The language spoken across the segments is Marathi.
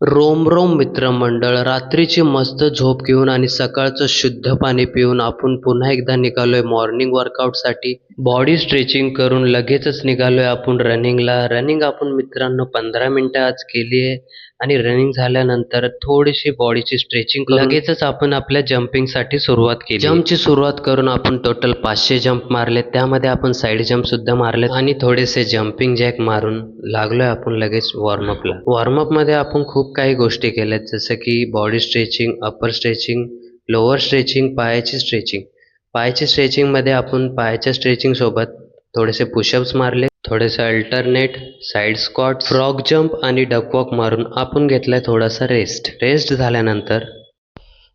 रोम रोम मित्रमंडळ, रात्रीची मस्त झोप घेऊन आणि सकाळचं शुद्ध पाणी पिऊन आपण पुन्हा एकदा निघालोय मॉर्निंग वर्कआउटसाठी. बॉडी स्ट्रेचिंग करून लगेचच निघालोय आपण रनिंगला. रनिंग आपण मित्रांनो 15 मिनिटं आज केली आहे आणि रनिंग झाल्यानंतर थोडीशी बॉडीची स्ट्रेचिंग करून लगेचच आपण आपल्या जंपिंगसाठी सुरुवात केली. जंपची सुरुवात करून आपण टोटल 500 जंप मारले, त्यामध्ये आपण साईड जंप सुद्धा मारले आणि थोडेसे जंपिंग जॅक मारून लागलोय आपण लगेच वॉर्मअपला. वॉर्मअपमध्ये आपण खूप काही गोष्टी केल्यात, जसं की बॉडी स्ट्रेचिंग, अपर स्ट्रेचिंग, लोअर स्ट्रेचिंग, पायाची स्ट्रेचिंग. पायाची स्ट्रेचिंगमध्ये आपण पायाच्या स्ट्रेचिंगसोबत थोडेसे पुशअप्स मारले, थोडेसे alternate, side squat, frog jump आणि डकवॉक मारून आपण घेतलाय थोडासा रेस्ट. रेस्ट झाल्यानंतर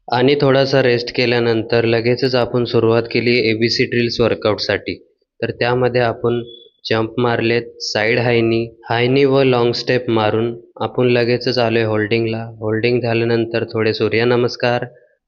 आणि थोडासा रेस्ट केल्यानंतर लगेचच आपण सुरुवात केली ABC ड्रिल्स वर्कआउटसाठी. तर त्यामध्ये आपण जंप मारलेत, साईड हायनी व लाँग स्टेप मारून आपण लगेचच आलोय होल्डिंगला. होल्डिंग झाल्यानंतर थोडे सूर्यनमस्कार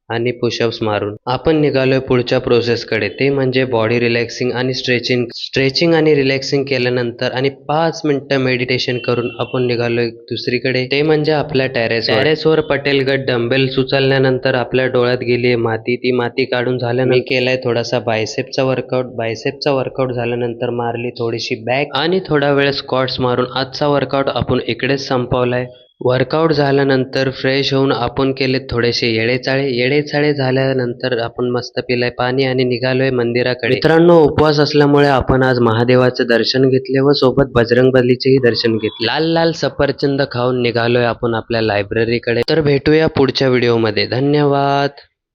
आणि पुशअप्स मारून आपण निघालोय पुढच्या प्रोसेसकडे, ते म्हणजे बॉडी रिलॅक्सिंग आणि स्ट्रेचिंग. स्ट्रेचिंग आणि रिलॅक्सिंग केल्यानंतर आणि 5 मिनिटं मेडिटेशन करून आपण निघालोय दुसरीकडे, ते म्हणजे आपल्या टेरेसवर. पटेलगड डंबेल्स उचलल्यानंतर आपल्या डोळ्यात गेली माती, ती माती काढून झाल्यानंतर मी केलाय थोडासा बायसेपचा वर्कआउट. बायसेपचा वर्कआउट झाल्यानंतर मारली थोडीशी बॅक आणि थोडा वेळ स्क्वॉट्स मारून आजचा वर्कआउट आपण इकडेच संपवलाय. वर्कआउट झाल्यानंतर फ्रेश होऊन आपण केले थोडेसे येडेचाळे झाल्यानंतर आपण मस्त पिलंय पाणी आणि निघालोय मंदिराकडे. मित्रांनो, उपवास असल्यामुळे आपण आज महादेवाचे दर्शन घेतले व सोबत बजरंगबलीचेही दर्शन घेतले. लाल लाल सफरचंद खाऊन निघालोय आपण आपल्या लायब्ररीकडे. तर भेटूया पुढच्या व्हिडिओमध्ये. धन्यवाद.